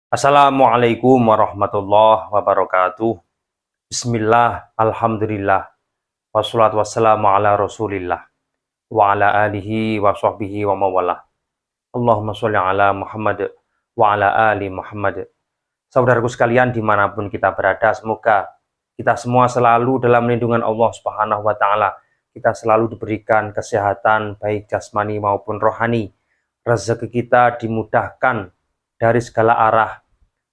Assalamualaikum warahmatullahi wabarakatuh. Bismillah, alhamdulillah, wassalatu wassalamu ala rasulillah, wa ala alihi wa sahbihi wa mawalah. Allahumma sholli ala Muhammad wa ala ali Muhammad. Saudaraku sekalian dimanapun kita berada, semoga kita semua selalu dalam lindungan Allah Subhanahu wa Ta'ala. Kita selalu diberikan kesehatan, baik jasmani maupun rohani. Rezeki kita dimudahkan dari segala arah,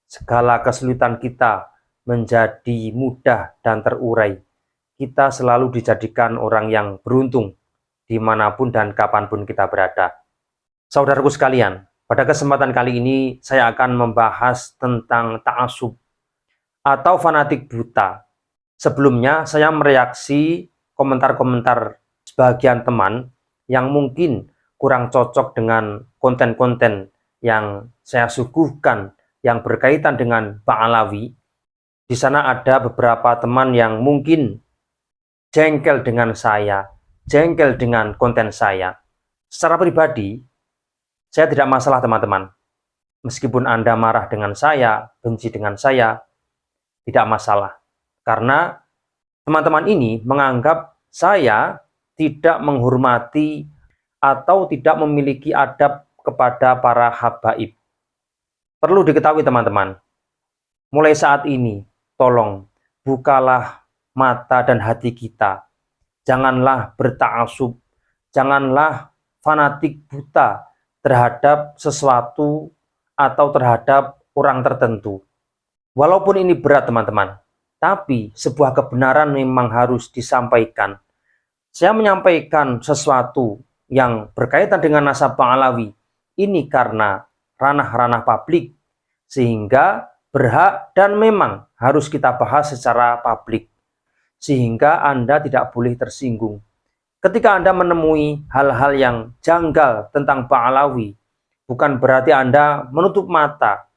segala kesulitan kita menjadi mudah dan terurai. Kita selalu dijadikan orang yang beruntung dimanapun dan kapanpun kita berada. Saudaraku sekalian, pada kesempatan kali ini saya akan membahas tentang ta'assub atau fanatik buta. Sebelumnya saya mereaksi komentar-komentar sebagian teman yang mungkin kurang cocok dengan konten-konten yang saya suguhkan yang berkaitan dengan Ba'alawi. Di sana ada beberapa teman yang mungkin jengkel dengan saya, jengkel dengan konten saya. Secara pribadi, saya tidak masalah teman-teman. Meskipun Anda marah dengan saya, benci dengan saya, tidak masalah. Karena teman-teman ini menganggap saya tidak menghormati atau tidak memiliki adab kepada para habaib. Perlu diketahui teman-teman, mulai saat ini, tolong bukalah mata dan hati kita. Janganlah berta'assub, janganlah fanatik buta terhadap sesuatu atau terhadap orang tertentu. Walaupun ini berat teman-teman, tapi sebuah kebenaran memang harus disampaikan. Saya menyampaikan sesuatu yang berkaitan dengan nasab Ba'alawi ini karena ranah-ranah publik, sehingga berhak dan memang harus kita bahas secara publik, sehingga Anda tidak boleh tersinggung. Ketika Anda menemui hal-hal yang janggal tentang Ba'alawi, bukan berarti Anda menutup mata,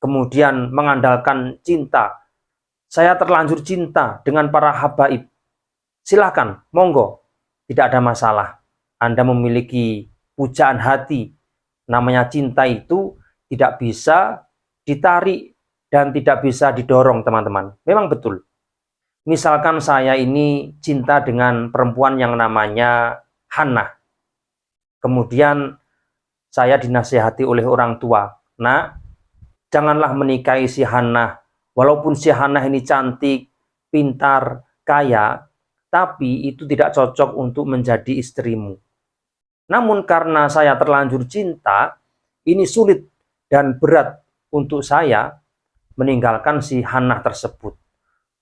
kemudian mengandalkan cinta. Saya terlanjur cinta dengan para habaib. Silakan, monggo, tidak ada masalah. Anda memiliki pujaan hati. Namanya cinta itu tidak bisa ditarik dan tidak bisa didorong teman-teman. Memang betul. Misalkan saya ini cinta dengan perempuan yang namanya Hannah. Kemudian saya dinasihati oleh orang tua. Nah, janganlah menikahi si Hannah. Walaupun si Hannah ini cantik, pintar, kaya, tapi itu tidak cocok untuk menjadi istrimu. Namun karena saya terlanjur cinta, ini sulit dan berat untuk saya meninggalkan si Hannah tersebut.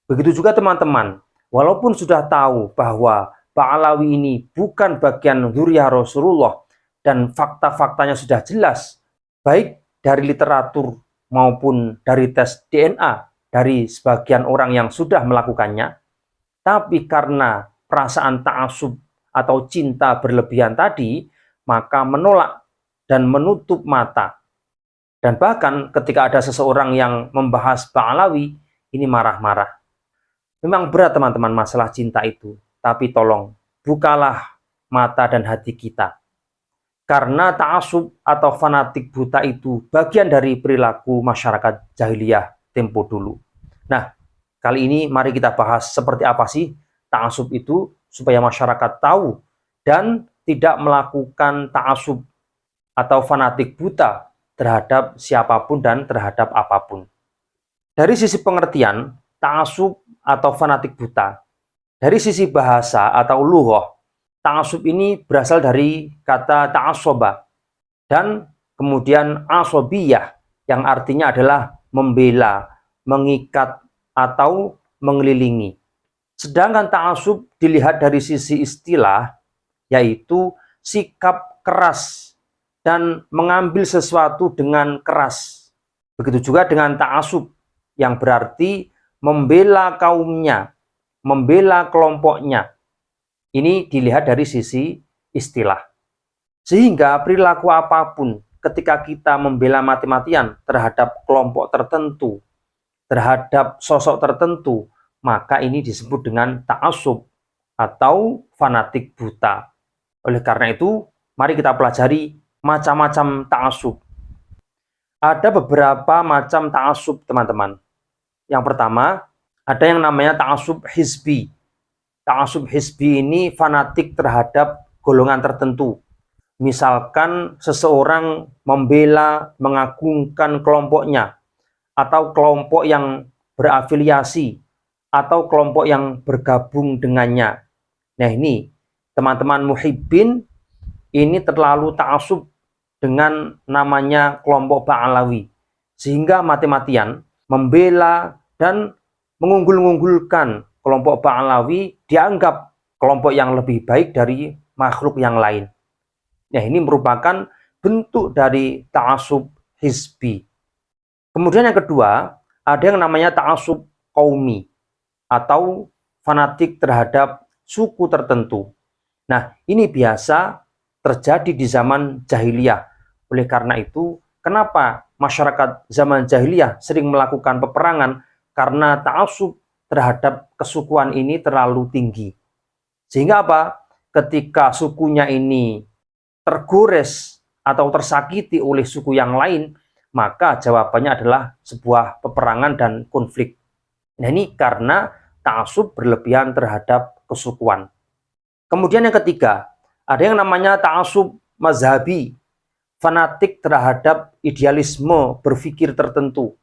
Begitu juga teman-teman, walaupun sudah tahu bahwa Ba'alawi ini bukan bagian dzurriyyah Rasulullah dan fakta-faktanya sudah jelas, baik dari literatur maupun dari tes DNA dari sebagian orang yang sudah melakukannya, tapi karena perasaan ta'assub atau cinta berlebihan tadi, maka menolak dan menutup mata. Dan bahkan ketika ada seseorang yang membahas Ba'alawi, ini marah-marah. Memang berat teman-teman masalah cinta itu, tapi tolong bukalah mata dan hati kita. Karena ta'assub atau fanatik buta itu bagian dari perilaku masyarakat jahiliyah tempo dulu. Nah, kali ini mari kita bahas seperti apa sih ta'assub itu, supaya masyarakat tahu dan tidak melakukan ta'assub atau fanatik buta terhadap siapapun dan terhadap apapun. Dari sisi pengertian, ta'assub atau fanatik buta, dari sisi bahasa atau lughah, ta'assub ini berasal dari kata ta'assoba dan kemudian asobiyah yang artinya adalah membela, mengikat, atau mengelilingi. Sedangkan ta'assub dilihat dari sisi istilah, yaitu sikap keras dan mengambil sesuatu dengan keras. Begitu juga dengan ta'assub yang berarti membela kaumnya, membela kelompoknya. Ini dilihat dari sisi istilah. Sehingga perilaku apapun ketika kita membela mati-matian terhadap kelompok tertentu, terhadap sosok tertentu, maka ini disebut dengan ta'assub atau fanatik buta. Oleh karena itu, mari kita pelajari macam-macam ta'assub. Ada beberapa macam ta'assub, teman-teman. Yang pertama, ada yang namanya ta'assub hizbi. Ta'assub hizbi ini fanatik terhadap golongan tertentu. Misalkan seseorang membela, mengagungkan kelompoknya, atau kelompok yang berafiliasi, atau kelompok yang bergabung dengannya. Nah ini, teman-teman muhibbin, ini terlalu ta'assub dengan namanya kelompok Ba'alawi. Sehingga mati-matian membela dan mengunggul-unggulkan kelompok Ba'alawi dianggap kelompok yang lebih baik dari makhluk yang lain. Nah, ini merupakan bentuk dari ta'assub hizbi. Kemudian yang kedua, ada yang namanya ta'assub qaumi atau fanatik terhadap suku tertentu. Nah, ini biasa terjadi di zaman jahiliyah. Oleh karena itu, kenapa masyarakat zaman jahiliyah sering melakukan peperangan? Karena ta'assub terhadap kesukuan ini terlalu tinggi. Sehingga apa? Ketika sukunya ini tergores atau tersakiti oleh suku yang lain, maka jawabannya adalah sebuah peperangan dan konflik. Nah, ini karena ta'assub berlebihan terhadap kesukuan. Kemudian yang ketiga, ada yang namanya ta'assub mazhabi, fanatik terhadap idealisme berpikir tertentu.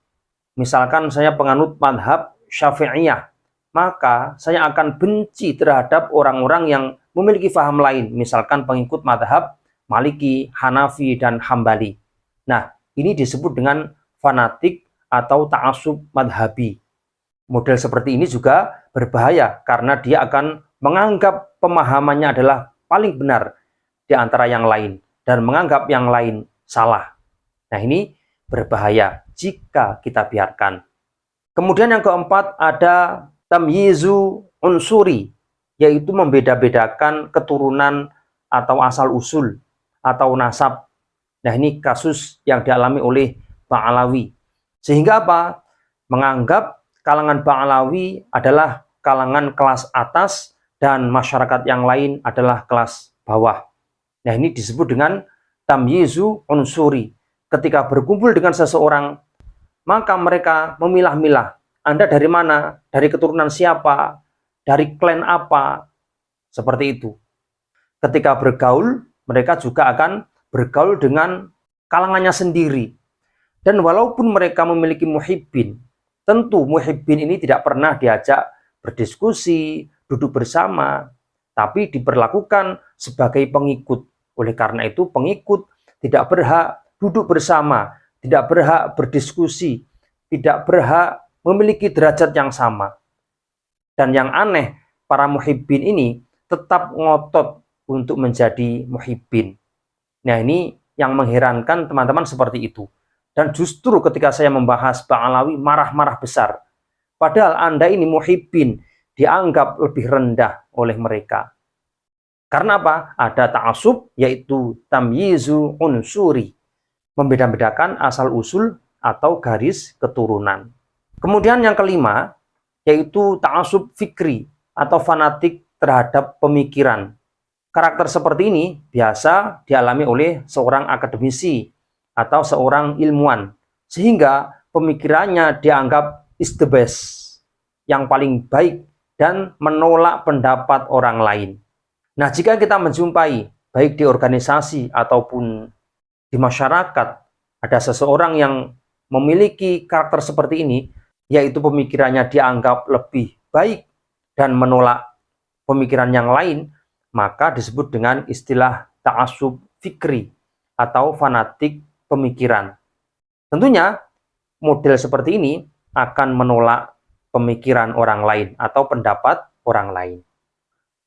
Misalkan saya penganut madhab Syafi'iyah, maka saya akan benci terhadap orang-orang yang memiliki faham lain, misalkan pengikut madhab Maliki, Hanafi, dan Hambali. Nah, ini disebut dengan fanatik atau ta'assub madhabi. Model seperti ini juga berbahaya karena dia akan menganggap pemahamannya adalah paling benar di antara yang lain dan menganggap yang lain salah. Nah, ini berbahaya jika kita biarkan. Kemudian yang keempat ada tamyizu unsuri, yaitu membeda-bedakan keturunan atau asal-usul atau nasab. Nah, ini kasus yang dialami oleh Ba'alawi. Sehingga apa? Menganggap kalangan Ba'alawi adalah kalangan kelas atas dan masyarakat yang lain adalah kelas bawah. Nah, ini disebut dengan tamyizu unsuri. Ketika berkumpul dengan seseorang, maka mereka memilah-milah. Anda dari mana? Dari keturunan siapa? Dari klan apa? Seperti itu. Ketika bergaul, mereka juga akan bergaul dengan kalangannya sendiri. Dan walaupun mereka memiliki muhibbin, tentu muhibbin ini tidak pernah diajak berdiskusi, duduk bersama, tapi diperlakukan sebagai pengikut. Oleh karena itu, pengikut tidak berhak duduk bersama, tidak berhak berdiskusi, tidak berhak memiliki derajat yang sama. Dan yang aneh, para muhibbin ini tetap ngotot untuk menjadi muhibbin. Nah, ini yang mengherankan teman-teman seperti itu. Dan justru ketika saya membahas Ba'alawi, marah-marah besar. Padahal Anda ini muhibbin, dianggap lebih rendah oleh mereka. Karena apa? Ada ta'assub, yaitu tamyizu unsuri, membeda-bedakan asal-usul atau garis keturunan. Kemudian yang kelima, yaitu ta'assub fikri atau fanatik terhadap pemikiran. Karakter seperti ini biasa dialami oleh seorang akademisi atau seorang ilmuwan, sehingga pemikirannya dianggap is the best, yang paling baik, dan menolak pendapat orang lain. Nah, jika kita menjumpai, baik di organisasi ataupun di masyarakat, ada seseorang yang memiliki karakter seperti ini, yaitu pemikirannya dianggap lebih baik dan menolak pemikiran yang lain, maka disebut dengan istilah ta'assub fikri atau fanatik pemikiran. Tentunya model seperti ini akan menolak pemikiran orang lain atau pendapat orang lain.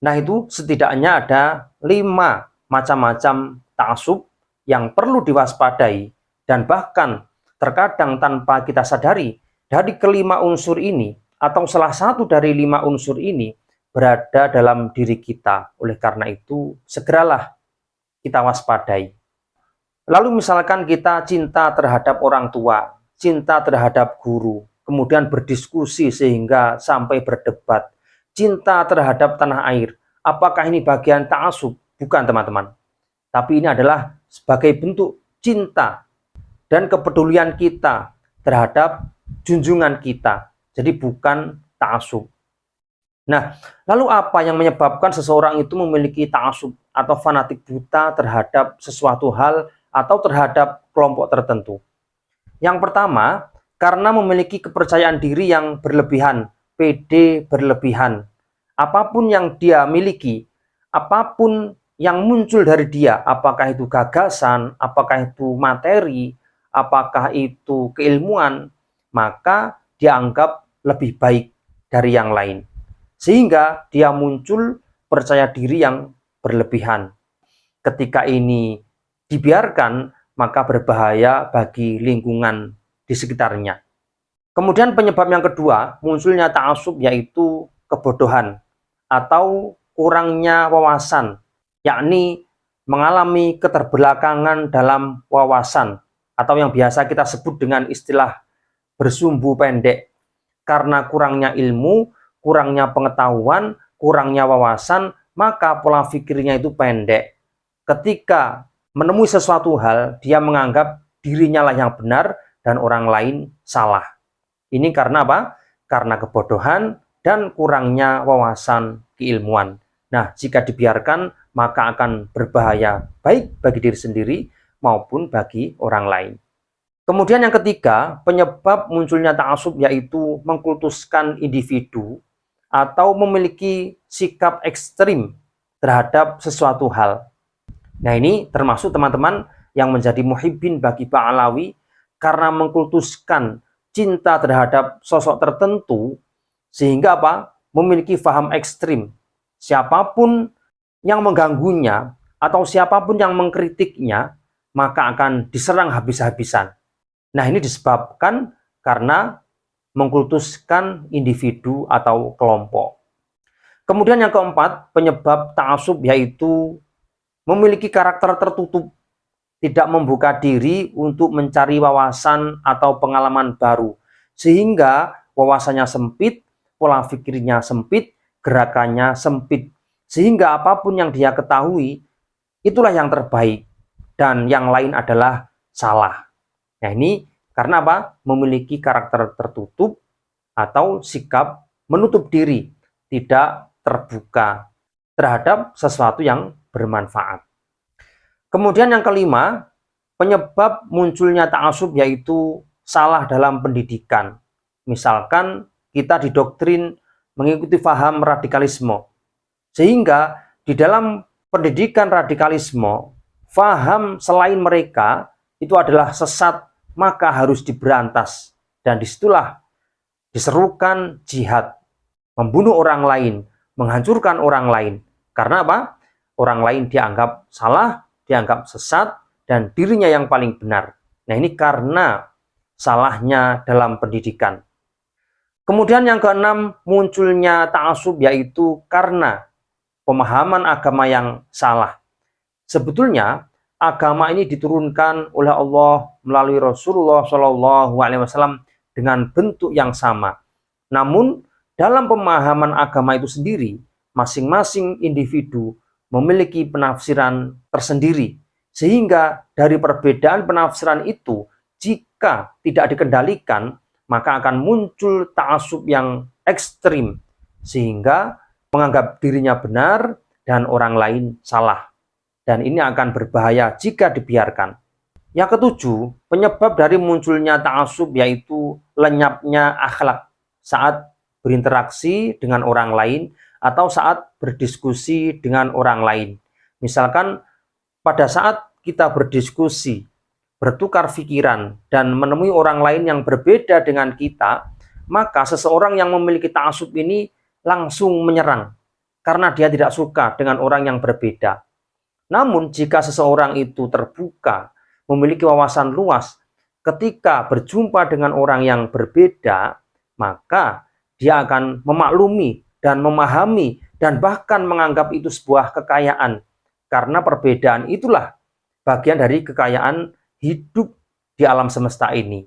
Nah, itu setidaknya ada 5 macam-macam ta'assub yang perlu diwaspadai, dan bahkan terkadang tanpa kita sadari, dari kelima unsur ini atau salah satu dari 5 unsur ini berada dalam diri kita. Oleh karena itu, segeralah kita waspadai. Lalu misalkan kita cinta terhadap orang tua, cinta terhadap guru, kemudian berdiskusi sehingga sampai berdebat, cinta terhadap tanah air. Apakah ini bagian ta'assub? Bukan, teman-teman. Tapi ini adalah sebagai bentuk cinta dan kepedulian kita terhadap junjungan kita. Jadi bukan ta'assub. Nah, lalu apa yang menyebabkan seseorang itu memiliki ta'assub atau fanatik buta terhadap sesuatu hal atau terhadap kelompok tertentu? Yang pertama, karena memiliki kepercayaan diri yang berlebihan, pede berlebihan. Apapun yang dia miliki, apapun yang muncul dari dia, apakah itu gagasan, apakah itu materi, apakah itu keilmuan, maka dianggap lebih baik dari yang lain. Sehingga dia muncul percaya diri yang berlebihan. Ketika ini dibiarkan, maka berbahaya bagi lingkungan di sekitarnya. Kemudian penyebab yang kedua, munculnya ta'assub yaitu kebodohan atau kurangnya wawasan, yakni mengalami keterbelakangan dalam wawasan atau yang biasa kita sebut dengan istilah bersumbu pendek. Karena kurangnya ilmu, kurangnya pengetahuan, kurangnya wawasan, maka pola pikirnya itu pendek. Ketika menemui sesuatu hal, dia menganggap dirinya lah yang benar dan orang lain salah. Ini karena apa? Karena kebodohan dan kurangnya wawasan keilmuan. Nah, jika dibiarkan, maka akan berbahaya baik bagi diri sendiri maupun bagi orang lain. Kemudian yang ketiga, penyebab munculnya ta'assub yaitu mengkultuskan individu atau memiliki sikap ekstrim terhadap sesuatu hal. Nah, ini termasuk teman-teman yang menjadi muhibbin bagi Ba'alawi karena mengkultuskan cinta terhadap sosok tertentu sehingga apa? Memiliki faham ekstrim. Siapapun yang mengganggunya atau siapapun yang mengkritiknya, maka akan diserang habis-habisan. Nah, ini disebabkan karena mengkultuskan individu atau kelompok. Kemudian yang keempat, penyebab ta'assub yaitu memiliki karakter tertutup, tidak membuka diri untuk mencari wawasan atau pengalaman baru, sehingga wawasannya sempit, pola pikirnya sempit, gerakannya sempit, sehingga apapun yang dia ketahui, itulah yang terbaik, dan yang lain adalah salah. Nah, ini karena apa? Memiliki karakter tertutup atau sikap menutup diri, tidak terbuka terhadap sesuatu yang bermanfaat. Kemudian yang kelima, penyebab munculnya ta'assub yaitu salah dalam pendidikan. Misalkan kita didoktrin mengikuti paham radikalisme, sehingga di dalam pendidikan radikalisme, paham selain mereka itu adalah sesat, maka harus diberantas. Dan disitulah diserukan jihad, membunuh orang lain, menghancurkan orang lain. Karena apa? Orang lain dianggap salah, dianggap sesat, dan dirinya yang paling benar. Nah, ini karena salahnya dalam pendidikan. Kemudian yang keenam, munculnya ta'assub yaitu karena pemahaman agama yang salah. Sebetulnya agama ini diturunkan oleh Allah melalui Rasulullah SAW dengan bentuk yang sama. Namun dalam pemahaman agama itu sendiri, masing-masing individu memiliki penafsiran tersendiri. Sehingga dari perbedaan penafsiran itu, jika tidak dikendalikan, maka akan muncul ta'assub yang ekstrim. Sehingga menganggap dirinya benar dan orang lain salah. Dan ini akan berbahaya jika dibiarkan. Yang ketujuh, penyebab dari munculnya ta'assub yaitu lenyapnya akhlak saat berinteraksi dengan orang lain atau saat berdiskusi dengan orang lain. Misalkan pada saat kita berdiskusi, bertukar pikiran, dan menemui orang lain yang berbeda dengan kita, maka seseorang yang memiliki ta'assub ini langsung menyerang karena dia tidak suka dengan orang yang berbeda. Namun jika seseorang itu terbuka, memiliki wawasan luas, ketika berjumpa dengan orang yang berbeda, maka dia akan memaklumi dan memahami dan bahkan menganggap itu sebuah kekayaan. Karena perbedaan itulah bagian dari kekayaan hidup di alam semesta ini.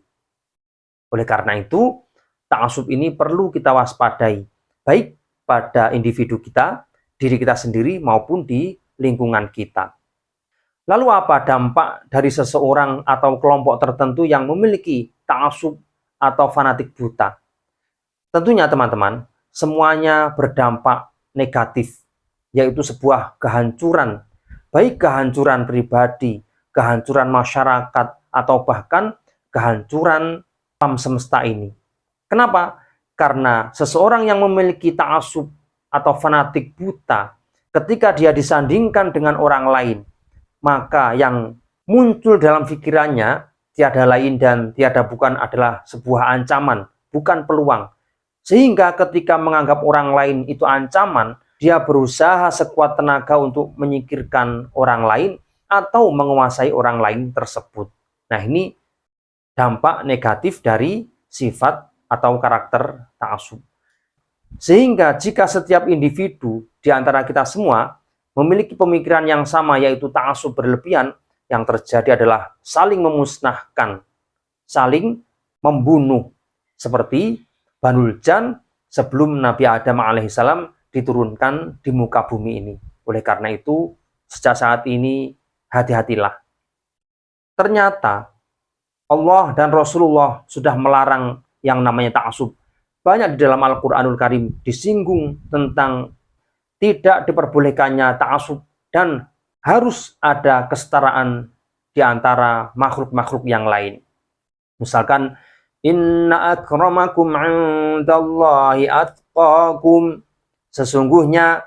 Oleh karena itu, ta'assub ini perlu kita waspadai, baik pada individu kita, diri kita sendiri maupun di lingkungan kita. Lalu apa dampak dari seseorang atau kelompok tertentu yang memiliki ta'assub atau fanatik buta? Tentunya teman-teman, semuanya berdampak negatif, yaitu sebuah kehancuran, baik kehancuran pribadi, kehancuran masyarakat, atau bahkan kehancuran alam semesta ini. Kenapa? Karena seseorang yang memiliki ta'assub atau fanatik buta, ketika dia disandingkan dengan orang lain, maka yang muncul dalam pikirannya tiada lain dan tiada bukan adalah sebuah ancaman, bukan peluang. Sehingga ketika menganggap orang lain itu ancaman, dia berusaha sekuat tenaga untuk menyingkirkan orang lain atau menguasai orang lain tersebut. Nah, ini dampak negatif dari sifat atau karakter ta'assub. Sehingga jika setiap individu di antara kita semua memiliki pemikiran yang sama, yaitu ta'assub berlebihan, yang terjadi adalah saling memusnahkan, saling membunuh, seperti Banul Jan sebelum Nabi Adam alaihissalam diturunkan di muka bumi ini. Oleh karena itu, sejak saat ini hati-hatilah. Ternyata Allah dan Rasulullah sudah melarang yang namanya ta'assub. Banyak di dalam Al-Quranul Karim disinggung tentang tidak diperbolehkannya ta'assub dan harus ada kesetaraan di antara makhluk-makhluk yang lain. Misalkan, inna akramakum 'indallahi atqakum. Sesungguhnya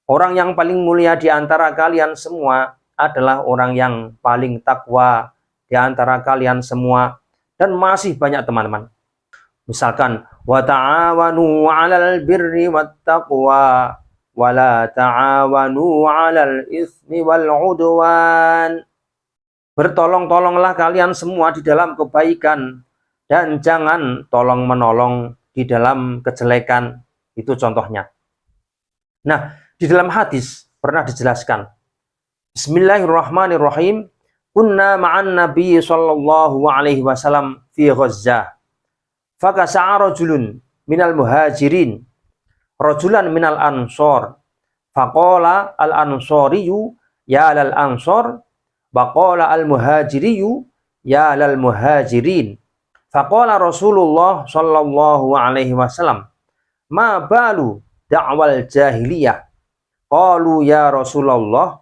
orang yang paling mulia di antara kalian semua adalah orang yang paling takwa di antara kalian semua. Dan masih banyak teman-teman. Misalkan, wa ta'awanu 'alal birri wattaqwa wa la ta'awanu 'alal itsmi wal 'udwan. Bertolong-tolonglah kalian semua di dalam kebaikan dan jangan tolong-menolong di dalam kejelekan. Itu contohnya. Nah, di dalam hadis pernah dijelaskan, Bismillahirrahmanirrahim, kunna ma'an Nabi sallallahu alaihi wasallam fi Ghazzah. Fakasa'a rajulun minal muhajirin rajulan minal ansor. Faqala al-ansoriyu ya lal ansor. Waqala al-muhajiriyu ya lal muhajirin. Faqala Rasulullah sallallahu alaihi wasallam, ma balu da'wal jahiliyah. Qalu ya Rasulullah,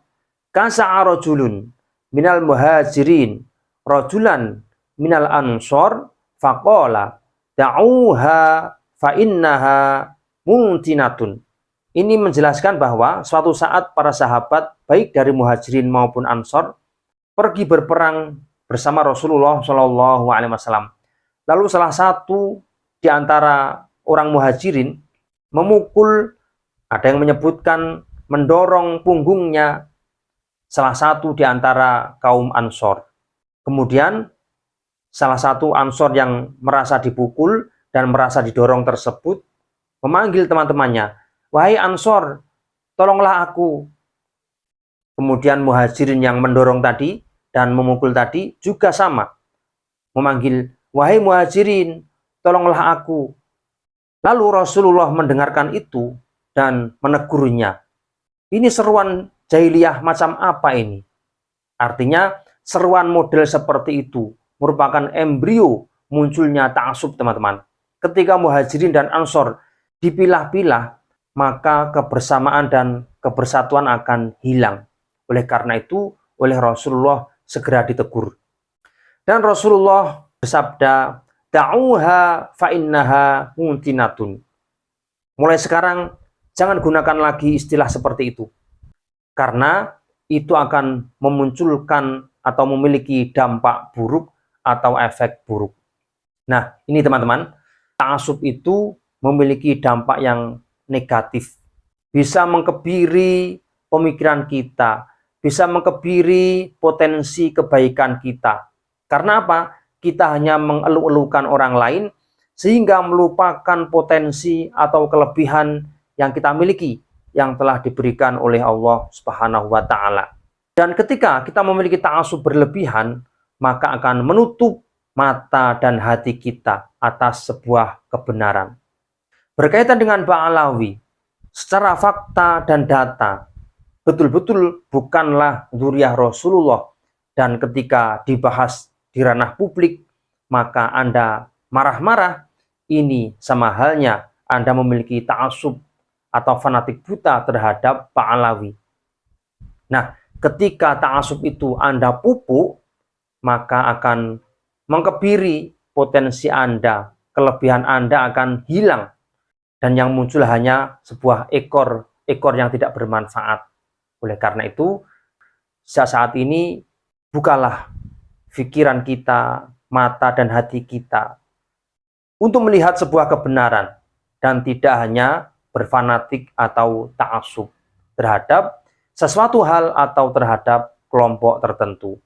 kasa'a rajulun minal muhajirin rajulan minal ansor. Faqala da'uha fa innaha muntinatun. Ini menjelaskan bahwa suatu saat para sahabat baik dari muhajirin maupun ansor pergi berperang bersama Rasulullah Shallallahu Alaihi Wasallam. Lalu salah satu di antara orang muhajirin memukul, ada yang menyebutkan mendorong punggungnya salah satu di antara kaum ansor. Kemudian salah satu ansor yang merasa dipukul dan merasa didorong tersebut memanggil teman-temannya, wahai ansor, tolonglah aku. Kemudian muhajirin yang mendorong tadi dan memukul tadi juga sama, memanggil, wahai muhajirin, tolonglah aku. Lalu Rasulullah mendengarkan itu dan menegurnya. Ini seruan jahiliyah macam apa ini? Artinya seruan model seperti itu merupakan embrio munculnya ta'assub, teman-teman. Ketika muhajirin dan ansor dipilah-pilah, maka kebersamaan dan kebersatuan akan hilang. Oleh karena itu, oleh Rasulullah segera ditegur. Dan Rasulullah bersabda, da'uha fa innaha muntinatun. Mulai sekarang, jangan gunakan lagi istilah seperti itu. Karena itu akan memunculkan atau memiliki dampak buruk atau efek buruk. Nah, ini teman-teman, ta'assub itu memiliki dampak yang negatif. Bisa mengkebiri pemikiran kita, bisa mengkebiri potensi kebaikan kita. Karena apa? Kita hanya mengeluh-elukan orang lain sehingga melupakan potensi atau kelebihan yang kita miliki yang telah diberikan oleh Allah Subhanahu wa taala. Dan ketika kita memiliki ta'assub berlebihan, maka akan menutup mata dan hati kita atas sebuah kebenaran. Berkaitan dengan Ba'alawi, secara fakta dan data, betul-betul bukanlah dzurriyyah Rasulullah, dan ketika dibahas di ranah publik, maka Anda marah-marah, ini sama halnya Anda memiliki ta'assub atau fanatik buta terhadap Pak Alawi. Nah, ketika ta'assub itu Anda pupuk, maka akan mengkebiri potensi Anda, kelebihan Anda akan hilang, dan yang muncul hanya sebuah ekor yang tidak bermanfaat. Oleh karena itu, saat ini bukalah pikiran kita, mata dan hati kita untuk melihat sebuah kebenaran dan tidak hanya berfanatik atau ta'assub terhadap sesuatu hal atau terhadap kelompok tertentu.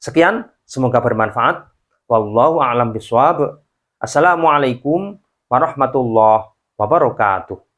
Sekian, semoga bermanfaat. Wallahu a'lam bishawab. Assalamualaikum warahmatullahi wabarakatuh.